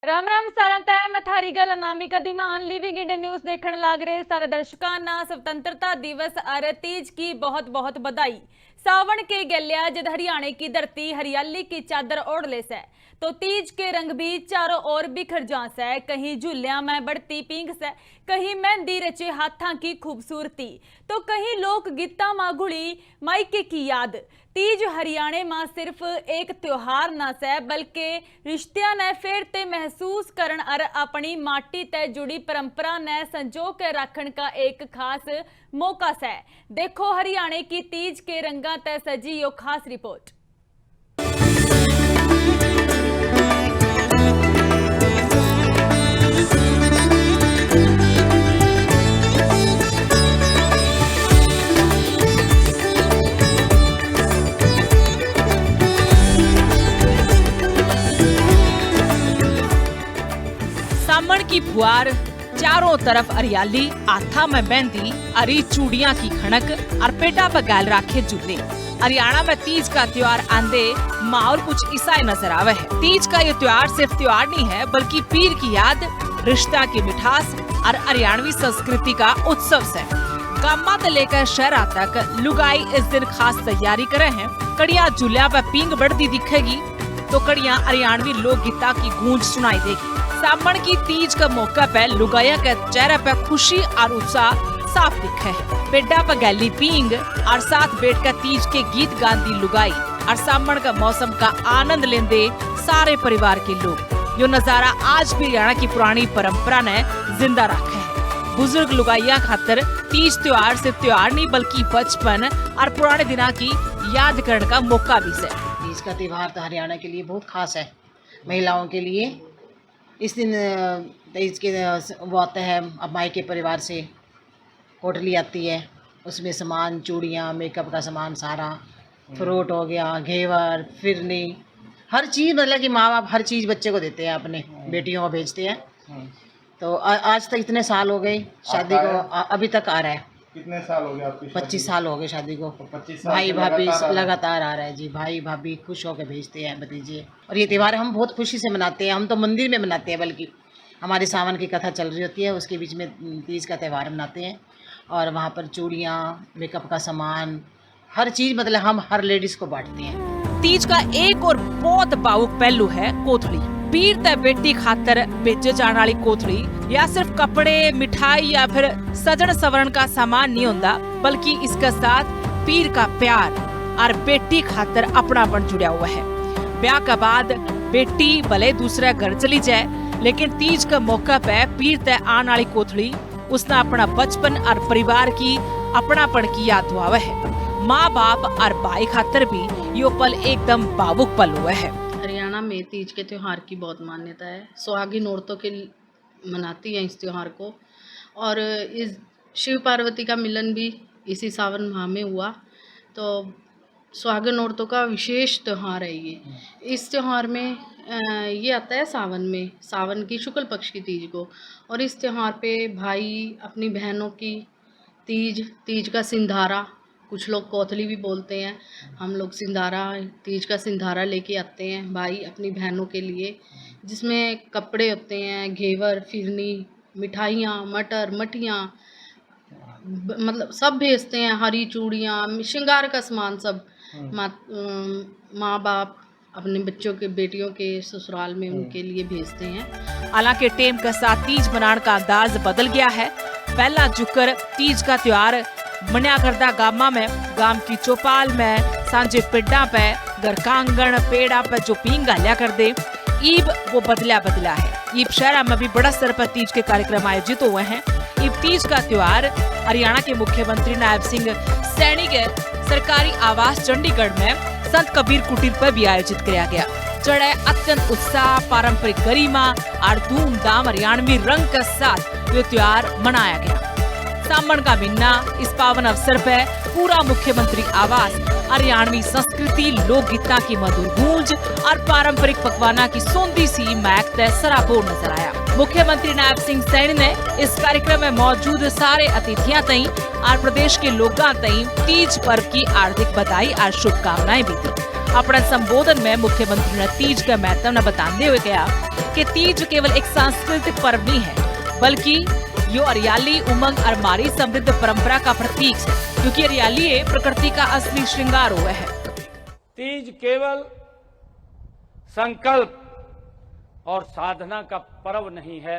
राम राम सारा तय मैं थारी गल अनामिका दीमान लिविंग इंडिया न्यूज देखने लाग रहे सारे दर्शकों ना स्वतंत्रता दिवस और तीज की बहुत बहुत बधाई। सावन के गलिया जब हरियाणा की धरती हरियाली की चादर ओढ़ ले से तो तीज के रंग भी चारों ओर बिखर जा से। कहीं झूलिया में बढ़ती पींग से, कहीं मेहंदी रचे हाथा की खूबसूरती, तो कहीं लोक गीता माँ घुड़ी मायके की याद। तीज हरियाणा में सिर्फ एक त्योहार न से बल्कि रिश्तियां ने फिर ते महसूस करन और अपनी माटी ते जुड़ी परंपरा ने संजो के रखन का एक खास मौका से। देखो हरियाणा की तीज के रंगा ते सजी यो खास रिपोर्ट। सामन की फुहार, चारों तरफ हरियाली, आथा में मेहंदी, अरी चूड़ियां की खनक और पेटा पर गाल राखे झूले। हरियाणा में तीज का त्योहार आंदे माहौल कुछ ऐसा ही नजर आवे है। तीज का ये त्योहार सिर्फ त्योहार नहीं है बल्कि पीर की याद, रिश्ता की मिठास और हरियाणवी संस्कृति का उत्सव है। गामा से लेकर शहरा तक लुगाई इस दिन खास तैयारी करे हैं। कड़िया झूलिया पर पींग बढ़ती दिखेगी तो कड़िया हरियाणवी लोकगीता की गूंज सुनाई देगी। सामन की तीज का मौका पे लुगाया के चेहरे पे खुशी और उत्साह साफ दिखे है। पेड्डा पर गैली पींग और साथ बैठकर तीज के गीत गांधी लुगाई और सामन का मौसम का आनंद लेंदे सारे परिवार के लोग। यो नजारा आज भी हरियाणा की पुरानी परंपरा ने जिंदा रखा है। बुजुर्ग लुगाइया खातर तीज त्योहार सिर्फ त्योहार नहीं बल्कि बचपन और पुराने दिना की याद करने का मौका भी है। तीज का त्यौहार तो हरियाणा के लिए बहुत खास है। महिलाओं के लिए इस दिन तीज के वो आते हैं, अब मायके परिवार से कोटली आती है, उसमें सामान चूड़ियाँ मेकअप का सामान सारा, फ्रूट हो गया, घेवर, फिरनी, हर चीज़, मतलब कि माँ बाप हर चीज़ बच्चे को देते हैं, अपने बेटियों को भेजते हैं। तो आज तक इतने साल हो गए शादी को, अभी तक आ रहा है। कितने साल हो गए आपकी? 25 साल हो गए शादी को। तो 25 साल भाई भाभी लगातार आ रहा है जी। भाई भाभी खुश होकर भेजते हैं भतीजे। और ये त्यौहार हम बहुत खुशी से मनाते हैं। हम तो मंदिर में मनाते हैं, बल्कि हमारी सावन की कथा चल रही होती है, उसके बीच में तीज का त्यौहार मनाते हैं। और वहाँ पर चूड़ियाँ, मेकअप का सामान, हर चीज़, मतलब हम हर लेडीज़ को बांटते हैं। तीज का एक और बहुत भावुक पहलू है कोथड़ी। पीर ते बेटी खातर बेचे जाने वाली कोथड़ी या सिर्फ कपड़े, मिठाई या फिर सजन सवरण का सामान नहीं होता, बल्कि इसके साथ पीर का प्यार और बेटी खातर अपनापन जुड़ा हुआ है। ब्याह के बाद बेटी भले दूसरे घर चली जाए, लेकिन तीज के मौका पे पीर ते आने वाली कोथड़ी उसने अपना बचपन और परिवार की अपनापन की याद दुआवा है। माँ बाप और भाई खातर भी यो पल एकदम भावुक पल हुआ है। हरियाणा में तीज के त्यौहार की बहुत मान्यता है। सुहागिन औरतों के मनाती हैं इस त्यौहार को। और इस शिव पार्वती का मिलन भी इसी सावन माह में हुआ, तो सुहागिन औरतों का विशेष त्यौहार है ये। इस त्यौहार में ये आता है सावन में, सावन की शुक्ल पक्ष की तीज को। और इस त्यौहार पे भाई अपनी बहनों की तीज का सिंधारा, कुछ लोग कोथली भी बोलते हैं, हम लोग सिंधारा, तीज का सिंधारा लेके आते हैं भाई अपनी बहनों के लिए, जिसमें कपड़े होते हैं, घेवर, फिरनी, मिठाइयाँ, मटर, मठियाँ, मतलब सब भेजते हैं, हरी चूड़ियाँ, श्रृंगार का सामान सब। माँ बाप अपने बच्चों के, बेटियों के ससुराल में उनके लिए भेजते हैं। हालांकि टेम के साथ तीज मनाने का अंदाज बदल गया है। पहला जुकर तीज का त्योहार मनाया करता गामा में, गाम की चौपाल में, सांझे पेड़ा पे, घर का आंगन, पेड़ा पे जो पींग गालिया कर दे, ईब वो बदला है। ईब शहर में भी बड़ा स्तर पर तीज के कार्यक्रम आयोजित हुए हैं। ईब तीज का त्योहार हरियाणा के मुख्यमंत्री नायब सिंह सैनी के सरकारी आवास चंडीगढ़ में संत कबीर कुटीर पर भी आयोजित किया गया। जड़े अत्यंत उत्साह, पारंपरिक गरिमा और धूमधाम हरियाणवी रंग के साथ ये त्योहार मनाया गया। सामन का महीना, इस पावन अवसर पर पूरा मुख्यमंत्री आवास हरियाणवी संस्कृति, लोकगीता की मधुर गूंज और पारंपरिक पकवाना की सौंधी सी महक ते सराबोर नजर आया। मुख्यमंत्री नायब सिंह सैनी ने इस कार्यक्रम में मौजूद सारे अतिथियां तई और प्रदेश के लोगों तई तीज पर्व की हार्दिक बधाई और शुभकामनाएं भी दी। अपने संबोधन में मुख्यमंत्री ने तीज का महत्व न बताते हुए कहा कि तीज केवल एक सांस्कृतिक पर्व नहीं है, बल्कि यो हरियाली, उमंग और हमारी समृद्ध परंपरा का प्रतीक है, क्योंकि हरियाली प्रकृति का असली श्रृंगार हुआ है। तीज केवल संकल्प और साधना का पर्व नहीं है,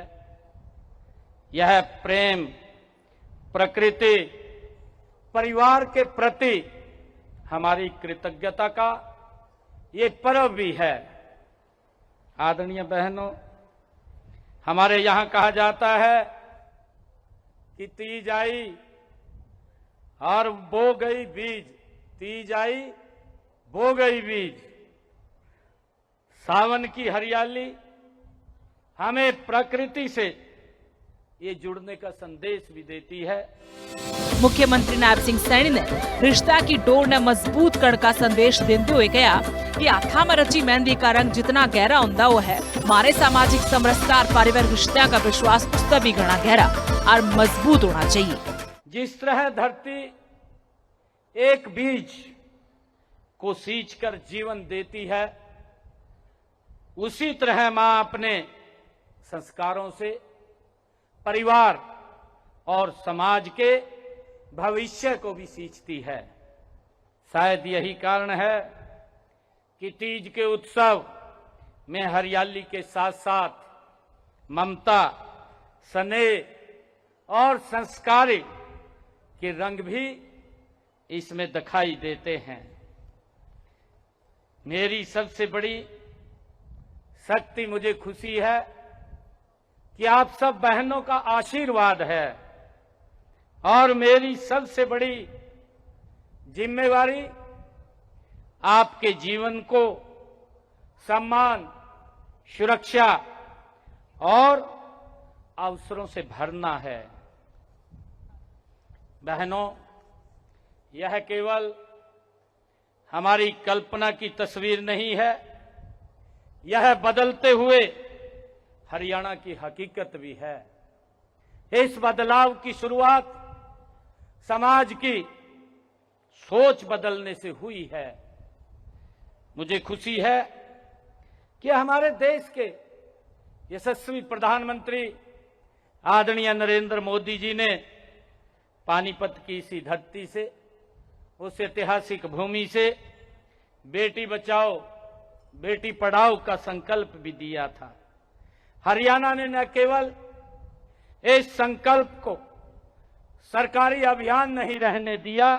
यह प्रेम, प्रकृति, परिवार के प्रति हमारी कृतज्ञता का ये पर्व भी है। आदरणीय बहनों, हमारे यहाँ कहा जाता है कि तीज आई और बो गई बीज, तीज आई बो गई बीज। सावन की हरियाली हमें प्रकृति से ये जुड़ने का संदेश भी देती है। मुख्यमंत्री नायब सिंह सैनी ने रिश्ता की डोर ने मजबूत करने का संदेश देते हुए कहा कि हाथा में रची मेहंदी का रंग जितना गहरा होता वो है, हमारे सामाजिक समरसता और पारिवारिक रिश्ता का विश्वास उसका भी घना गहरा और मजबूत होना चाहिए। जिस तरह धरती एक बीज को सींचकर जीवन देती है, उसी तरह मां अपने संस्कारों से परिवार और समाज के भविष्य को भी सींचती है। शायद यही कारण है कि तीज के उत्सव में हरियाली के साथ साथ ममता, स्नेह और संस्कार के रंग भी इसमें दिखाई देते हैं। मेरी सबसे बड़ी शक्ति, मुझे खुशी है कि आप सब बहनों का आशीर्वाद है, और मेरी सबसे बड़ी जिम्मेवारी आपके जीवन को सम्मान, सुरक्षा और अवसरों से भरना है। बहनों, यह केवल हमारी कल्पना की तस्वीर नहीं है, यह बदलते हुए हरियाणा की हकीकत भी है। इस बदलाव की शुरुआत समाज की सोच बदलने से हुई है। मुझे खुशी है कि हमारे देश के यशस्वी प्रधानमंत्री आदरणीय नरेंद्र मोदी जी ने पानीपत की इसी धरती से, उस ऐतिहासिक भूमि से बेटी बचाओ बेटी पढ़ाओ का संकल्प भी दिया था। हरियाणा ने न केवल इस संकल्प को सरकारी अभियान नहीं रहने दिया,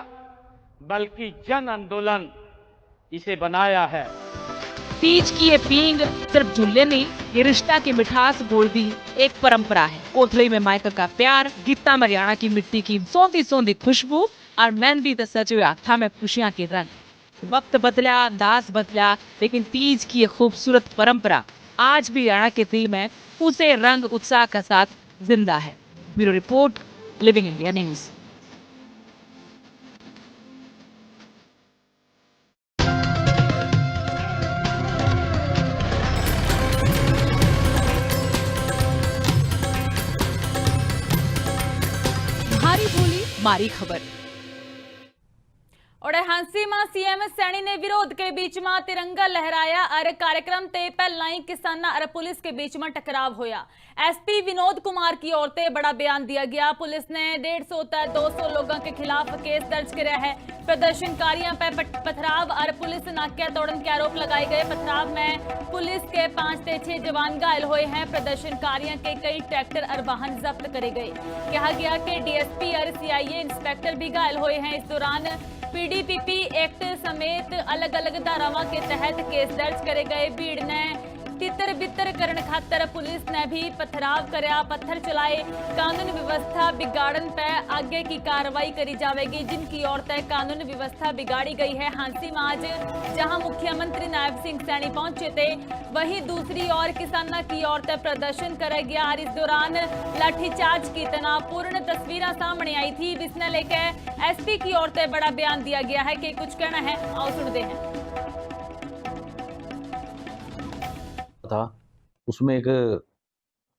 बल्कि जन आंदोलन इसे बनाया है। तीज की ये पींग सिर्फ झूले नहीं, ये रिश्ता की मिठास बोल दी एक परंपरा है। कोथली में मायका का प्यार, गीता में हरियाणा की मिट्टी की सौंधी सौंधी खुशबू और मेहंदी तो सजे हुए हाथा में खुशियां के रंग। वक्त बदला, अंदाज बदला, लेकिन तीज की ये खूबसूरत परंपरा आज भी हरियाणा के दिल में उसे रंग उत्साह के साथ जिंदा है। Bureau report, living India news. भारी बोली मारी खबर। और हांसी में सीएम सैनी ने विरोध के बीच में तिरंगा लहराया और कार्यक्रम ते पहला ही किसाना और पुलिस के बीच में टकराव होया। एसपी विनोद कुमार की ओर से बड़ा बयान दिया गया। पुलिस ने 150 तक 200 लोगों के खिलाफ केस दर्ज किया है। प्रदर्शनकारियों पर पथराव और पुलिस नाक्या तोड़न के आरोप लगाए गए। पथराव में पुलिस के 5 से 6 जवान घायल हुए हैं। प्रदर्शनकारियों के कई ट्रैक्टर और वाहन जब्त करे गए। कहा गया कि डीएसपी और सीआईए इंस्पेक्टर भी घायल हुए हैं। इस दौरान पीडीपीपी एक्ट समेत अलग अलग धारावां के तहत केस दर्ज करे गए। भीड़ ने तितर बितर करने खातर पुलिस ने भी पथराव करया, पत्थर चलाए। कानून व्यवस्था बिगाड़न पे आगे की कार्रवाई करी जाएगी। जिनकी ओर से कानून व्यवस्था बिगाड़ी गई है। हांसी में आज जहां मुख्यमंत्री नायब सिंह सैनी पहुंचे थे, वहीं दूसरी ओर किसानों की ओर से प्रदर्शन करा गया और इस दौरान लाठीचार्ज की तनावपूर्ण तस्वीरें सामने आई थी, जिसने लेकर एसपी की ओर से बड़ा बयान दिया गया है कि कुछ कहना है, आओ सुनते हैं। था उसमें एक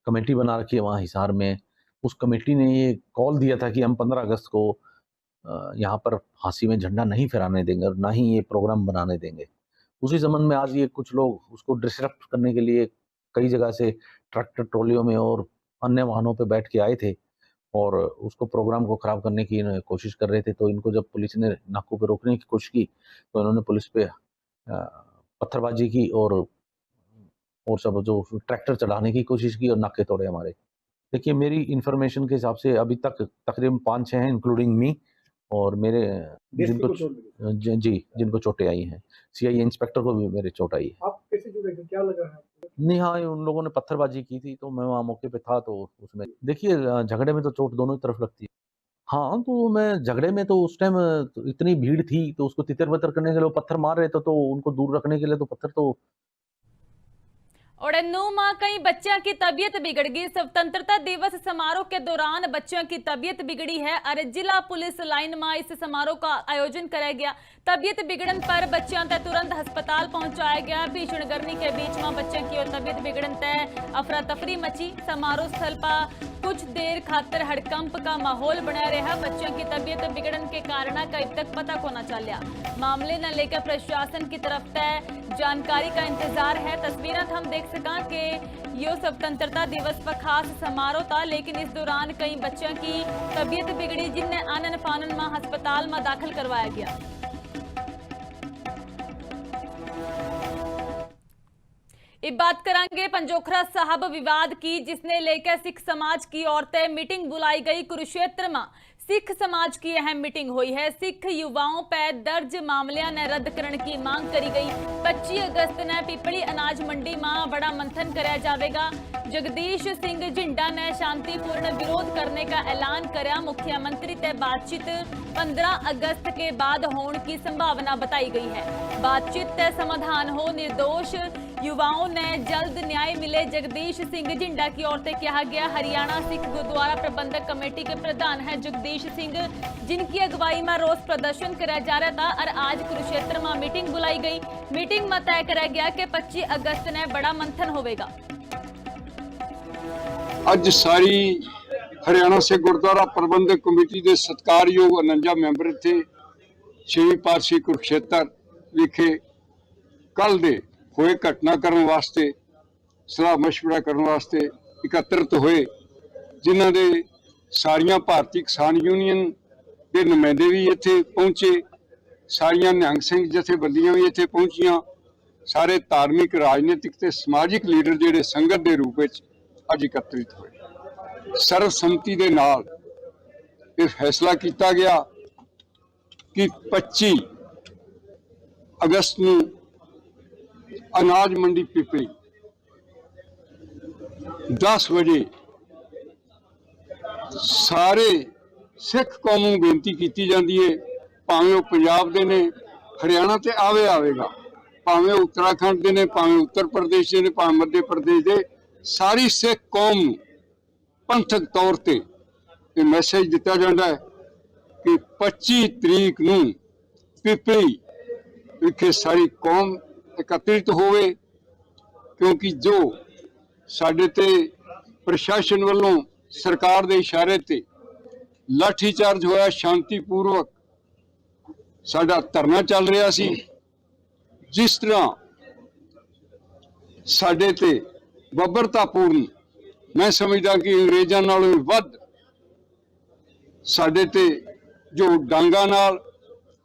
कमेटी बना रखी है वहाँ हिसार में। उस कमेटी ने ये कॉल दिया था कि हम 15 अगस्त को यहाँ पर हांसी में झंडा नहीं फहराने देंगे और ना ही ये प्रोग्राम बनाने देंगे। उसी संबंध में आज ये कुछ लोग उसको डिसरप्ट करने के लिए कई जगह से ट्रैक्टर ट्रॉलियों में और अन्य वाहनों पे बैठ के आए थे और उसको प्रोग्राम को खराब करने की कोशिश कर रहे थे। तो इनको जब पुलिस ने नाकों पे रोकने की कोशिश की तो इन्होंने पुलिस पे पत्थरबाजी की और सब जो ट्रैक्टर चढ़ाने की कोशिश की और नाके तोड़े हमारे। देखिए, मेरी इन्फॉर्मेशन के हिसाब से अभी तक तकरीबन 5-6 हैं इंक्लूडिंग मी, और मेरे जिनको चोटें आई हैं। सीआई इंस्पेक्टर को भी मेरे चोट आई है। आप कैसे जुड़े थे, क्या लगा है? नहीं, हाँ, उन लोगों ने पत्थरबाजी की थी तो मैं वहाँ मौके पे था। तो उसमें देखिए, झगड़े में तो चोट दोनों ही तरफ लगती है। हाँ, तो मैं झगड़े में तो उस टाइम इतनी भीड़ थी तो उसको तितर-बितर करने के लिए वो पत्थर मार रहे थे, तो उनको दूर रखने के लिए तो पत्थर तो। और 9 माह कई बच्चों की तबीयत बिगड़ गई। स्वतंत्रता दिवस समारोह के दौरान बच्चों की तबीयत बिगड़ी है और जिला पुलिस लाइन में इस समारोह का आयोजन कराया गया। तबीयत बिगड़न पर बच्चों तक तुरंत अस्पताल पहुंचाया गया। भीषण गर्मी के बीच में बच्चों की और तबीयत बिगड़न तय अफरा तफरी मची। समारोह स्थल पर कुछ देर खातर हड़कंप का माहौल बना रहा। बच्चों की तबीयत बिगड़न के कारण का अब तक पता को न चलिया। मामले न लेकर प्रशासन की तरफ तय जानकारी का इंतजार है। तस्वीरें हम देख सका कि यो स्वतंत्रता दिवस पर खास समारोह था, लेकिन इस दौरान कई बच्चों की तबीयत बिगड़ी जिन्हें आनन फानन में अस्पताल में दाखिल करवाया गया। अब बात करेंगे पंजोखरा साहब विवाद की, जिसने लेकर सिख समाज की औरतें मीटिंग बुलाई गई। कुरुक्षेत्र में सिख समाज की अहम मीटिंग हुई है। सिख युवाओं पर दर्ज मामलों ने रद्द करने की मांग करी गई। 25 अगस्त ने पिपली अनाज मंडी में बड़ा मंथन कराया जाएगा। जगदीश सिंह जिंडा ने शांतिपूर्ण विरोध करने का ऐलान कराया। मुख्यमंत्री से बातचीत 15 अगस्त के बाद होने की संभावना बताई गई है। बातचीत से समाधान हो, निर्दोष युवाओं ने जल्द न्याय मिले। जगदीश सिंह जिंडा की ओर से कहा गया। हरियाणा सिख गुरुद्वारा प्रबंधक कमेटी के प्रधान है जगदीश सिंह, जिनकी अगुवाई में रोष प्रदर्शन कराया जा रहा था और आज कुरुक्षेत्र में मीटिंग बुलाई गई। मीटिंग में तय कराया गया कि 25 अगस्त ने बड़ा मंथन होगा। ਅੱਜ ਸਾਰੀ ਹਰਿਆਣਾ ਸਿੱਖ ਗੁਰਦੁਆਰਾ ਪ੍ਰਬੰਧਕ ਕਮੇਟੀ ਦੇ ਸਤਿਕਾਰਯੋਗ 49 ਮੈਂਬਰ ਇੱਥੇ ਛੇਵੀਂ ਪਾਤਸ਼ਾਹੀ ਕੁਰੂਕਸ਼ੇਤਰ ਵਿਖੇ ਕੱਲ ਦੇ ਹੋਏ ਘਟਨਾਕ੍ਰਮ ਵਾਸਤੇ ਸਲਾਹ ਮਸ਼ਵਰਾ ਕਰਨ ਵਾਸਤੇ ਇਕੱਤਰਿਤ ਹੋਏ, ਜਿਨ੍ਹਾਂ ਦੇ ਸਾਰੀਆਂ ਭਾਰਤੀ ਕਿਸਾਨ ਯੂਨੀਅਨ ਦੇ ਨੁਮਾਇੰਦੇ ਵੀ ਇੱਥੇ ਪਹੁੰਚੇ, ਸਾਰੀਆਂ ਨਿਹੰਗ ਸਿੰਘ ਜਥੇਬੰਦੀਆਂ ਵੀ ਇੱਥੇ ਪਹੁੰਚੀਆਂ, ਸਾਰੇ ਧਾਰਮਿਕ ਰਾਜਨੀਤਿਕ ਤੇ ਸਮਾਜਿਕ ਲੀਡਰ ਜਿਹੜੇ ਸੰਗਤ ਦੇ ਰੂਪ ਵਿੱਚ ਅੱਜ ਇਕੱਤਰਿਤ ਹੋਏ। ਸਰਵਸੰਮਤੀ ਦੇ ਨਾਲ ਇਹ ਫੈਸਲਾ ਕੀਤਾ ਗਿਆ ਕਿ 25 ਅਗਸਤ ਨੂੰ ਅਨਾਜ ਮੰਡੀ ਪਿਪਲੀ 10 ਵਜੇ ਸਾਰੇ ਸਿੱਖ ਕੌਮ ਨੂੰ ਬੇਨਤੀ ਕੀਤੀ ਜਾਂਦੀ ਹੈ, ਭਾਵੇਂ ਉਹ ਪੰਜਾਬ ਦੇ ਨੇ, ਹਰਿਆਣਾ ਤੇ ਆਵੇਗਾ, ਭਾਵੇਂ ਉੱਤਰਾਖੰਡ ਦੇ ਨੇ, ਭਾਵੇਂ ਉੱਤਰ ਪ੍ਰਦੇਸ਼ ਦੇ ਨੇ, ਭਾਵੇਂ ਮੱਧ ਪ੍ਰਦੇਸ਼ ਦੇ, ਸਾਰੀ ਸਿੱਖ ਕੌਮ ਨੂੰ ਪੰਥਕ ਤੌਰ ਤੇ ਇਹ ਮੈਸੇਜ ਦਿੱਤਾ ਜਾਂਦਾ ਹੈ ਕਿ 25 ਤਰੀਕ ਨੂੰ ਪਿਪਲੀ ਵਿਖੇ ਸਾਰੀ ਕੌਮ ਇਕੱਤਰਿਤ ਹੋਵੇ, ਕਿਉਂਕਿ ਜੋ ਸਾਡੇ ਤੇ ਪ੍ਰਸ਼ਾਸਨ ਵੱਲੋਂ ਸਰਕਾਰ ਦੇ ਇਸ਼ਾਰੇ ਤੇ ਲਾਠੀਚਾਰਜ ਹੋਇਆ, ਸ਼ਾਂਤੀਪੂਰਵਕ ਸਾਡਾ ਧਰਨਾ ਚੱਲ ਰਿਹਾ ਸੀ, ਜਿਸ ਤਰ੍ਹਾਂ ਸਾਡੇ ਤੇ ਬੱਬਰਤਾਪੂਰਨ, मैं समझदा कि अंग्रेज़ों नालों भी वध साडे ते जो डांगा नाल,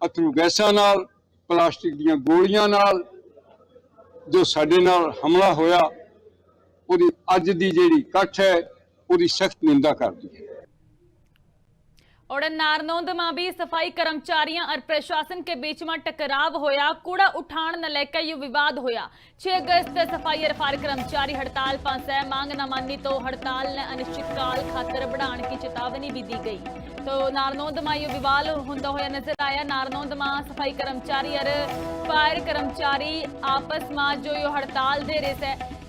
अथरू गैसां नाल, प्लास्टिक दीयां गोलियां नाल जो साडे नाल हमला होया, उहदी अज दी जिहड़ी इकट्ठ है उहदी सख्त निंदा करदी है। और नारनौंद में भी सफाई कर्मचारियों और प्रशासन के बीच में टकराव होया। कूड़ा उठान न लेकर यह विवाद होया। 6 अगस्त सफाई और फायर कर्मचारी हड़ताल पास है। मांग न मानी तो हड़ताल ने अनिश्चितकाल खातर बढ़ाने की चेतावनी भी दी गई। तो नारनौंद में यह विवाद होता हुआ नजर आया। नारनौंद में सफाई कर्मचारी और फायर कर्मचारी आपस में जो यो हड़ताल दे रहे है,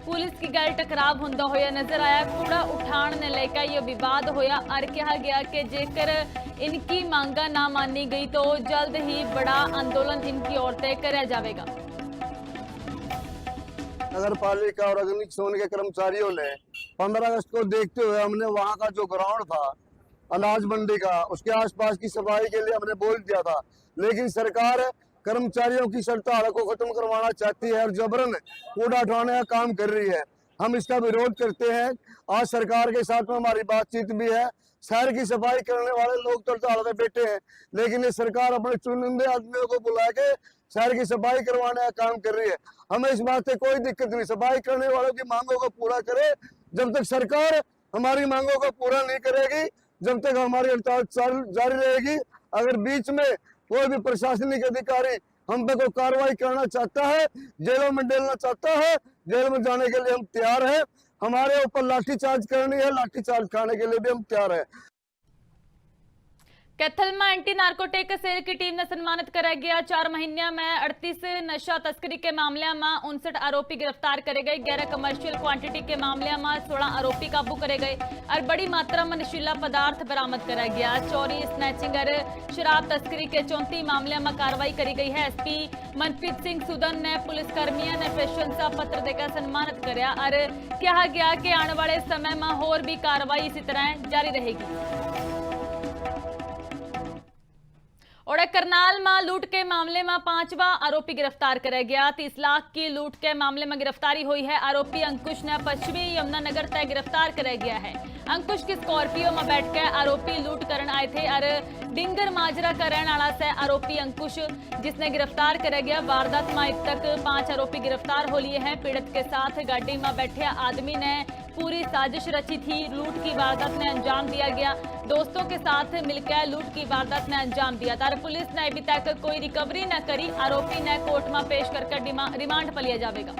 पुलिस की गल टकराव होंदा होया नजर आया। कूड़ा उठान ने लेकर यह विवाद होया और कहा गया कि जेकर इनकी मांगा ना मानी गई तो जल्द ही बड़ा आंदोलन इनकी ओर से कराया जाएगा। नगर पालिका और अग्निशमन सोन के कर्मचारियों ने 15 अगस्त को देखते हुए हमने वहां का जो ग्राउंड था अनाज मंडी का, उसके आसपास की सफाई के लिए हमने बोल दिया था, लेकिन सरकार कर्मचारियों की हड़ताल को खत्म करवाना चाहती है और जबरन कूड़ा उठाने का काम कर रही है। हम इसका विरोध करते हैं। आज सरकार के साथ में हमारी बातचीत भी है। शहर की सफाई करने वाले लोग तो हड़ताल पे बैठे हैं, लेकिन ये सरकार अपने चुनिंदे आदमियों को बुला के शहर की सफाई करवाने का काम कर रही है। हमें इस बात से कोई दिक्कत नहीं, सफाई करने वालों की मांगों को पूरा करे। जब तक सरकार हमारी मांगों को पूरा नहीं करेगी, जब तक हमारी हड़ताल जारी रहेगी। अगर बीच में कोई भी प्रशासनिक अधिकारी हम पे कोई कार्रवाई करना चाहता है, जेलों में डालना चाहता है, जेल में जाने के लिए हम तैयार हैं। हमारे ऊपर लाठीचार्ज करनी है, लाठीचार्ज खाने के लिए भी हम तैयार हैं। कैथल में एंटी नार्कोटिक सेल की टीम ने सम्मानित करा गया। 4 महीने में 38 नशा तस्करी के मामले में 59 आरोपी गिरफ्तार करे गए। 11 कमर्शियल क्वांटिटी के मामले में 16 आरोपी काबू करे गए और बड़ी मात्रा में नशीला पदार्थ बरामद करा गया। चोरी, स्नैचिंग और शराब तस्करी के 34 मामले में कार्रवाई करी गई है। एसपी मनप्रीत सिंह सुदन ने पुलिसकर्मियों ने प्रशंसा पत्र देकर सम्मानित कराया और कहा गया कि आने वाले समय में होर भी कार्रवाई इसी तरह जारी रहेगी। और करनाल में लूट के मामले में 5वां आरोपी गिरफ्तार कराया गया। 30 लाख की लूट के मामले में गिरफ्तारी हुई है। आरोपी अंकुश ने पश्चिमी यमुनानगर तक गिरफ्तार कराया गया है। अंकुश की स्कॉर्पियो में बैठकर आरोपी लूट करने आए थे और डिंगर माजरा का रहने वाला से आरोपी अंकुश जिसने गिरफ्तार कराया गया। वारदात में अब तक 5 आरोपी गिरफ्तार हो लिए हैं। पीड़ित के साथ गाड़ी में बैठे आदमी ने पूरी साजिश रची थी। लूट की वारदात ने अंजाम दिया गया। दोस्तों के साथ मिलकर लूट की वारदात ने अंजाम दिया था। पुलिस ने अभी तक कोई रिकवरी न करी। आरोपी ने कोर्ट में पेश कर रिमांड पर लिया जाएगा।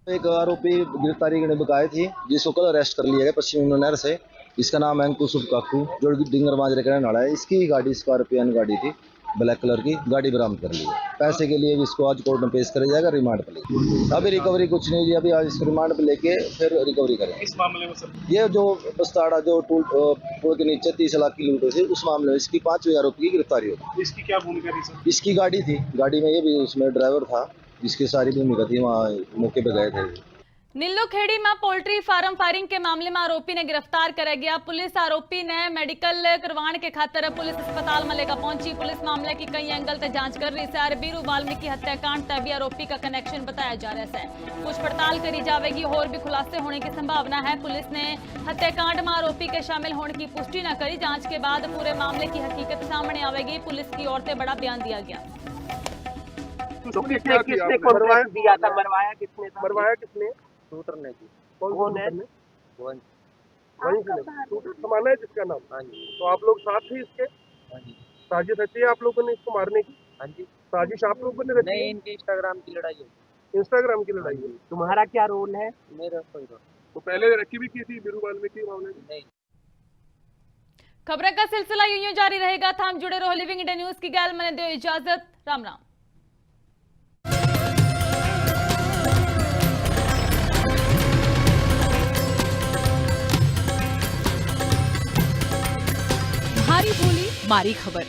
एक आरोपी गिरफ्तारी करने बकाए थी, जिसको कल अरेस्ट कर लिया गया पश्चिम यमुनानगर से। इसका नाम है अंकुश काकू, जो डिंगर माजरे का रहने वाला है। इसकी गाड़ी स्कॉर्पियन गाड़ी थी, ब्लैक कलर की गाड़ी बरामद कर ली है। पैसे के लिए भी इसको आज कोर्ट में पेश किया जाएगा, रिमांड पर लेके। अभी रिकवरी कुछ नहीं जी, अभी आज इसको रिमांड पर लेके फिर रिकवरी करेंगे। इस मामले में सर ये जो बस्ताड़ा जो पुल के नीचे 30 लाख की लूट हुई थी, उस मामले में इसकी 5 आरोपी की गिरफ्तारी होगी। इसकी क्या भूमिका थी सर? इसकी गाड़ी थी, गाड़ी में ये भी उसमें ड्राइवर था, जिसकी सारी भूमिका थी। वहाँ मौके पर गए थे। नीलोखेड़ी में पोल्ट्री फार्म फायरिंग के मामले में आरोपी ने गिरफ्तार कराया गया। पुलिस आरोपी ने मेडिकल करवाने के खातिर पुलिस अस्पताल में लेकर पहुंची। पुलिस मामले की कई एंगल से जांच कर रही है। बीरू वाल्मीकि हत्याकांड तक भी आरोपी का कनेक्शन बताया जा रहा है। कुछ पड़ताल करी जाएगी, और भी खुलासे होने की संभावना है। पुलिस ने हत्याकांड में आरोपी के शामिल होने की पुष्टि न करी। जांच के बाद पूरे मामले की हकीकत सामने आएगी। पुलिस की ओर से बड़ा बयान दिया गया। मरवाया किसने? शूटर ने की। कौन है? वंश ने शूटर समाना है जिसका नाम। हाँ जी। तो आप लोग साथ थे इसके? हाँ जी। साजिश रची है आप लोगों ने इसको मारने की? हाँ जी। साजिश आप लोगों ने रची? नहीं, इनकी इंस्टाग्राम की लड़ाई हुई। इंस्टाग्राम की लड़ाई हुई। तुम्हारा क्या रोल है? मेरा कोई रोल। तो पहले रखी भी की थी बीरू वाल्मीकि मामले में? नहीं। खबरों का सिलसिला यूं जारी रहेगा। था हम जुड़े रहो लिविंग इंडिया न्यूज की गैल। मैंने दो इजाजत। राम राम। भारी बोली मारी खबर।